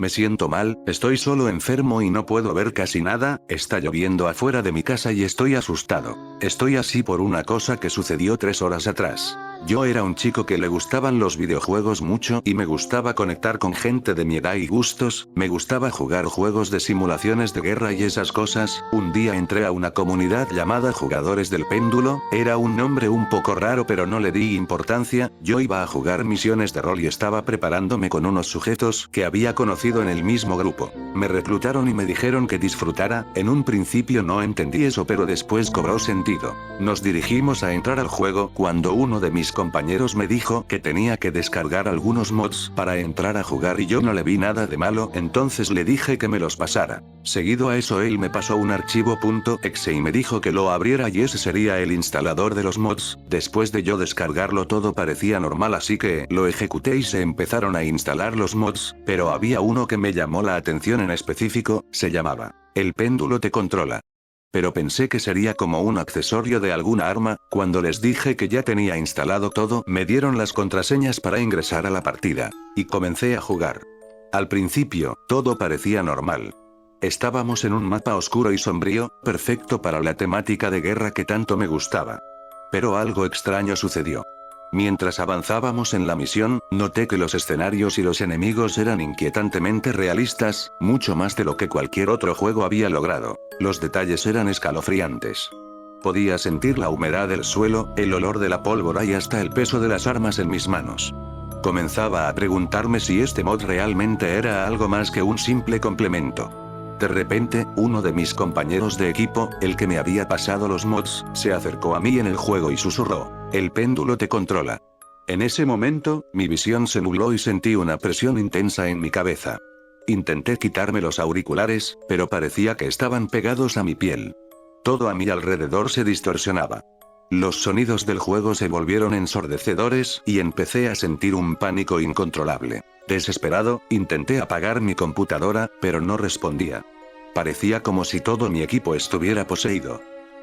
Me siento mal, estoy solo enfermo y no puedo ver casi nada, está lloviendo afuera de mi casa y estoy asustado. Estoy así por una cosa que sucedió 3 horas atrás. Yo era un chico que le gustaban los videojuegos mucho y me gustaba conectar con gente de mi edad y gustos, me gustaba jugar juegos de simulaciones de guerra y esas cosas. Un día entré a una comunidad llamada Jugadores del Péndulo, era un nombre un poco raro pero no le di importancia, yo iba a jugar misiones de rol y estaba preparándome con unos sujetos que había conocido en el mismo grupo. Me reclutaron y me dijeron que disfrutara, en un principio no entendí eso pero después cobró sentido. Nos dirigimos a entrar al juego cuando uno de mis compañeros me dijo que tenía que descargar algunos mods para entrar a jugar y yo no le vi nada de malo, entonces le dije que me los pasara. Seguido a eso él me pasó un archivo .exe y me dijo que lo abriera y ese sería el instalador de los mods. Después de yo descargarlo todo parecía normal así que lo ejecuté y se empezaron a instalar los mods, pero había uno que me llamó la atención en específico, se llamaba El Péndulo te controla. Pero pensé que sería como un accesorio de alguna arma. Cuando les dije que ya tenía instalado todo, me dieron las contraseñas para ingresar a la partida. Y comencé a jugar. Al principio, todo parecía normal. Estábamos en un mapa oscuro y sombrío, perfecto para la temática de guerra que tanto me gustaba. Pero algo extraño sucedió. Mientras avanzábamos en la misión, noté que los escenarios y los enemigos eran inquietantemente realistas, mucho más de lo que cualquier otro juego había logrado. Los detalles eran escalofriantes. Podía sentir la humedad del suelo, el olor de la pólvora y hasta el peso de las armas en mis manos. Comenzaba a preguntarme si este mod realmente era algo más que un simple complemento. De repente, uno de mis compañeros de equipo, el que me había pasado los mods, se acercó a mí en el juego y susurró: El péndulo te controla. En ese momento, mi visión se nubló y sentí una presión intensa en mi cabeza. Intenté quitarme los auriculares, pero parecía que estaban pegados a mi piel. Todo a mi alrededor se distorsionaba. Los sonidos del juego se volvieron ensordecedores y empecé a sentir un pánico incontrolable. Desesperado, intenté apagar mi computadora, pero no respondía. Parecía como si todo mi equipo estuviera poseído.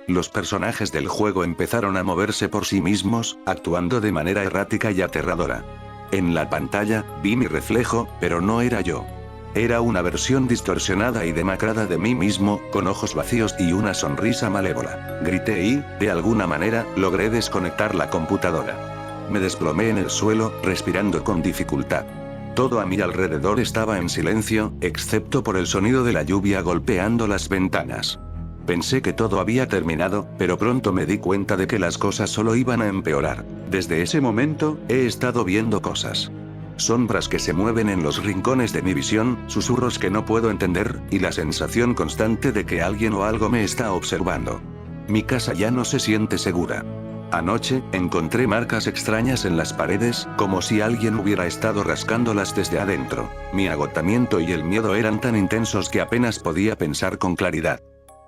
Los personajes del juego empezaron a moverse por sí mismos, actuando de manera errática y aterradora. En la pantalla, vi mi reflejo, pero no era yo. Era una versión distorsionada y demacrada de mí mismo, con ojos vacíos y una sonrisa malévola. Grité y, de alguna manera, logré desconectar la computadora. Me desplomé en el suelo, respirando con dificultad. Todo a mi alrededor estaba en silencio, excepto por el sonido de la lluvia golpeando las ventanas. Pensé que todo había terminado, pero pronto me di cuenta de que las cosas solo iban a empeorar. Desde ese momento, he estado viendo cosas. Sombras que se mueven en los rincones de mi visión, susurros que no puedo entender, y la sensación constante de que alguien o algo me está observando. Mi casa ya no se siente segura. Anoche, encontré marcas extrañas en las paredes, como si alguien hubiera estado rascándolas desde adentro. Mi agotamiento y el miedo eran tan intensos que apenas podía pensar con claridad.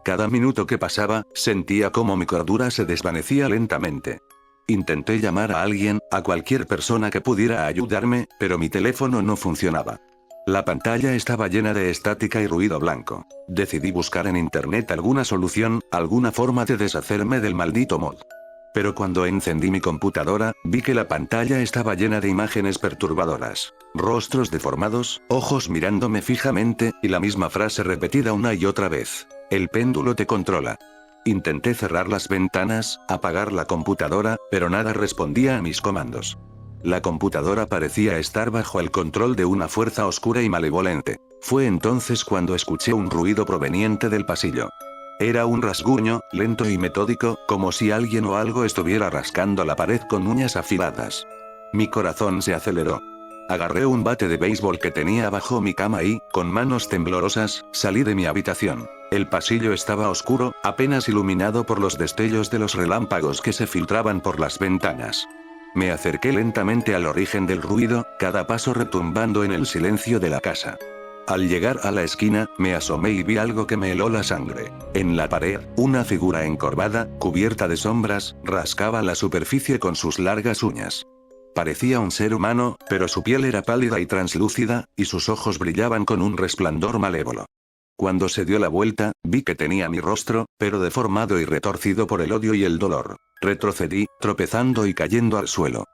Cada minuto que pasaba, sentía como mi cordura se desvanecía lentamente. Intenté llamar a alguien, a cualquier persona que pudiera ayudarme, pero mi teléfono no funcionaba. La pantalla estaba llena de estática y ruido blanco. Decidí buscar en internet alguna solución, alguna forma de deshacerme del maldito mod. Pero cuando encendí mi computadora, vi que la pantalla estaba llena de imágenes perturbadoras. Rostros deformados, ojos mirándome fijamente, y la misma frase repetida una y otra vez. El péndulo te controla. Intenté cerrar las ventanas, apagar la computadora, pero nada respondía a mis comandos. La computadora parecía estar bajo el control de una fuerza oscura y malevolente. Fue entonces cuando escuché un ruido proveniente del pasillo. Era un rasguño, lento y metódico, como si alguien o algo estuviera rascando la pared con uñas afiladas. Mi corazón se aceleró. Agarré un bate de béisbol que tenía bajo mi cama y, con manos temblorosas, salí de mi habitación. El pasillo estaba oscuro, apenas iluminado por los destellos de los relámpagos que se filtraban por las ventanas. Me acerqué lentamente al origen del ruido, cada paso retumbando en el silencio de la casa. Al llegar a la esquina, me asomé y vi algo que me heló la sangre. En la pared, una figura encorvada, cubierta de sombras, rascaba la superficie con sus largas uñas. Parecía un ser humano, pero su piel era pálida y translúcida, y sus ojos brillaban con un resplandor malévolo. Cuando se dio la vuelta, vi que tenía mi rostro, pero deformado y retorcido por el odio y el dolor. Retrocedí, tropezando y cayendo al suelo.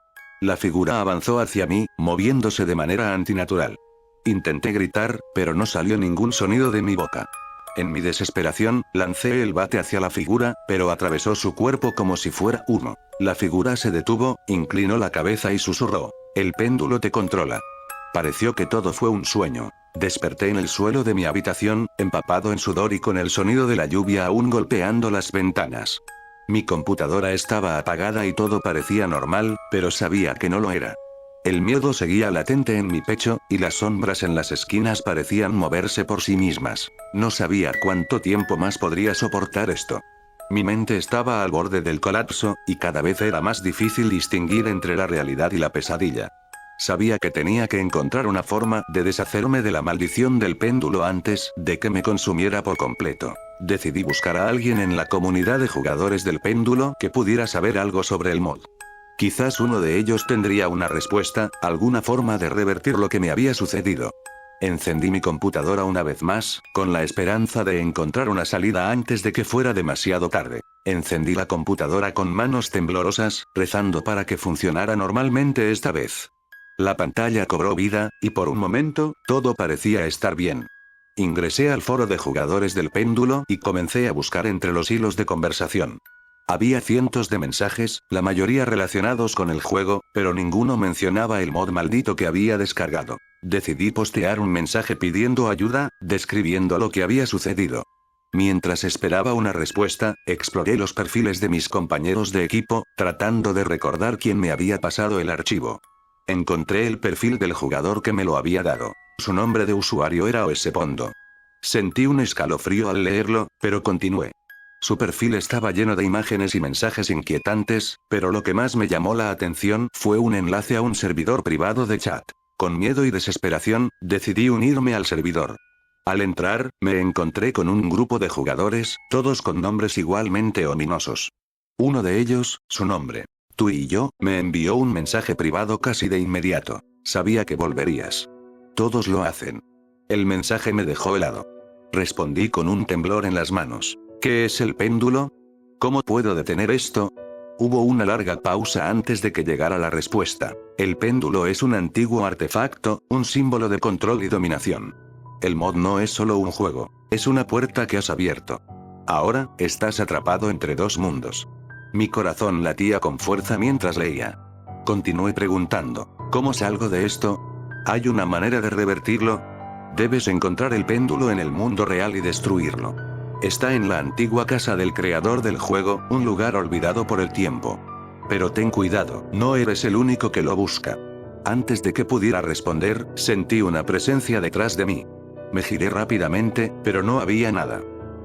La figura avanzó hacia mí, moviéndose de manera antinatural. Intenté gritar, pero no salió ningún sonido de mi boca. En mi desesperación, lancé el bate hacia la figura, pero atravesó su cuerpo como si fuera humo. La figura se detuvo, inclinó la cabeza y susurró: "El péndulo te controla". Pareció que todo fue un sueño. Desperté en el suelo de mi habitación, empapado en sudor y con el sonido de la lluvia aún golpeando las ventanas. Mi computadora estaba apagada y todo parecía normal, pero sabía que no lo era. El miedo seguía latente en mi pecho, y las sombras en las esquinas parecían moverse por sí mismas. No sabía cuánto tiempo más podría soportar esto. Mi mente estaba al borde del colapso, y cada vez era más difícil distinguir entre la realidad y la pesadilla. Sabía que tenía que encontrar una forma de deshacerme de la maldición del péndulo antes de que me consumiera por completo. Decidí buscar a alguien en la comunidad de jugadores del péndulo que pudiera saber algo sobre el mod. Quizás uno de ellos tendría una respuesta, alguna forma de revertir lo que me había sucedido. Encendí mi computadora una vez más, con la esperanza de encontrar una salida antes de que fuera demasiado tarde. Encendí la computadora con manos temblorosas, rezando para que funcionara normalmente esta vez. La pantalla cobró vida, y por un momento, todo parecía estar bien. Ingresé al foro de jugadores del péndulo y comencé a buscar entre los hilos de conversación. Había cientos de mensajes, la mayoría relacionados con el juego, pero ninguno mencionaba el mod maldito que había descargado. Decidí postear un mensaje pidiendo ayuda, describiendo lo que había sucedido. Mientras esperaba una respuesta, exploré los perfiles de mis compañeros de equipo, tratando de recordar quién me había pasado el archivo. Encontré el perfil del jugador que me lo había dado. Su nombre de usuario era Oesepondo. Sentí un escalofrío al leerlo, pero continué. Su perfil estaba lleno de imágenes y mensajes inquietantes, pero lo que más me llamó la atención fue un enlace a un servidor privado de chat. Con miedo y desesperación, decidí unirme al servidor. Al entrar, me encontré con un grupo de jugadores, todos con nombres igualmente ominosos. Uno de ellos, su nombre, Tú y yo, me envió un mensaje privado casi de inmediato. Sabía que volverías. Todos lo hacen. El mensaje me dejó helado. Respondí con un temblor en las manos. ¿Qué es el péndulo? ¿Cómo puedo detener esto? Hubo una larga pausa antes de que llegara la respuesta. El péndulo es un antiguo artefacto, un símbolo de control y dominación. El mod no es solo un juego, es una puerta que has abierto. Ahora, estás atrapado entre dos mundos. Mi corazón latía con fuerza mientras leía. Continué preguntando, ¿cómo salgo de esto? ¿Hay una manera de revertirlo? Debes encontrar el péndulo en el mundo real y destruirlo. Está en la antigua casa del creador del juego, un lugar olvidado por el tiempo. Pero ten cuidado, no eres el único que lo busca. Antes de que pudiera responder, sentí una presencia detrás de mí. Me giré rápidamente, pero no había nada.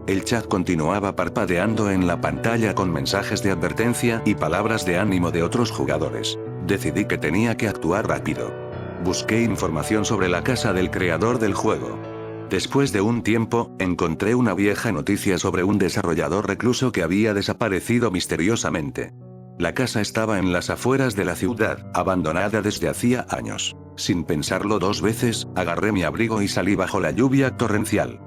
El chat continuaba parpadeando en la pantalla con mensajes de advertencia y palabras de ánimo de otros jugadores. Decidí que tenía que actuar rápido. Busqué información sobre la casa del creador del juego. Después de un tiempo, encontré una vieja noticia sobre un desarrollador recluso que había desaparecido misteriosamente. La casa estaba en las afueras de la ciudad, abandonada desde hacía años. Sin pensarlo dos veces, agarré mi abrigo y salí bajo la lluvia torrencial.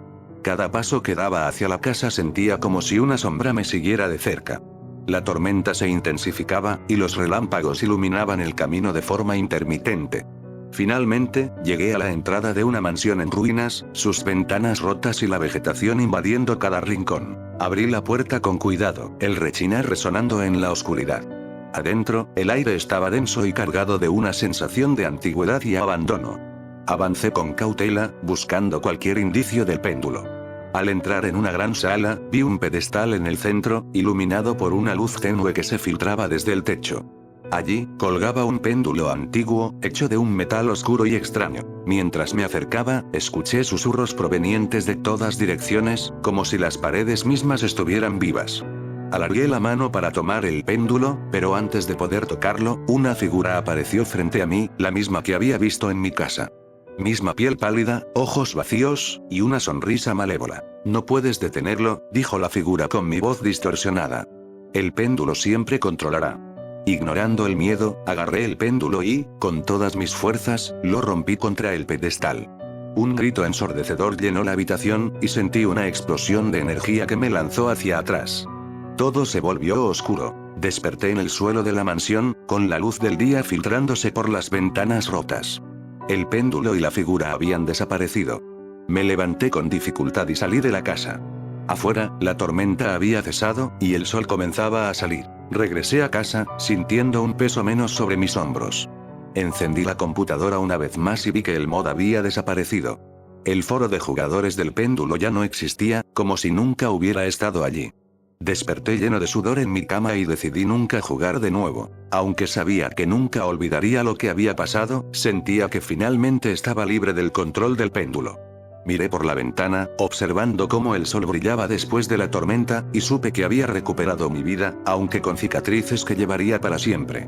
Cada paso que daba hacia la casa sentía como si una sombra me siguiera de cerca. La tormenta se intensificaba, y los relámpagos iluminaban el camino de forma intermitente. Finalmente, llegué a la entrada de una mansión en ruinas, sus ventanas rotas y la vegetación invadiendo cada rincón. Abrí la puerta con cuidado, el rechinar resonando en la oscuridad. Adentro, el aire estaba denso y cargado de una sensación de antigüedad y abandono. Avancé con cautela, buscando cualquier indicio del péndulo. Al entrar en una gran sala, vi un pedestal en el centro, iluminado por una luz tenue que se filtraba desde el techo. Allí, colgaba un péndulo antiguo, hecho de un metal oscuro y extraño. Mientras me acercaba, escuché susurros provenientes de todas direcciones, como si las paredes mismas estuvieran vivas. Alargué la mano para tomar el péndulo, pero antes de poder tocarlo, una figura apareció frente a mí, la misma que había visto en mi casa. Misma piel pálida, ojos vacíos, y una sonrisa malévola. No puedes detenerlo, dijo la figura con mi voz distorsionada. El péndulo siempre controlará. Ignorando el miedo, agarré el péndulo y, con todas mis fuerzas, lo rompí contra el pedestal. Un grito ensordecedor llenó la habitación, y sentí una explosión de energía que me lanzó hacia atrás. Todo se volvió oscuro. Desperté en el suelo de la mansión, con la luz del día filtrándose por las ventanas rotas. El péndulo y la figura habían desaparecido. Me levanté con dificultad y salí de la casa. Afuera, la tormenta había cesado, y el sol comenzaba a salir. Regresé a casa, sintiendo un peso menos sobre mis hombros. Encendí la computadora una vez más y vi que el mod había desaparecido. El foro de jugadores del péndulo ya no existía, como si nunca hubiera estado allí. Desperté lleno de sudor en mi cama y decidí nunca jugar de nuevo. Aunque sabía que nunca olvidaría lo que había pasado, sentía que finalmente estaba libre del control del péndulo. Miré por la ventana, observando cómo el sol brillaba después de la tormenta, y supe que había recuperado mi vida, aunque con cicatrices que llevaría para siempre.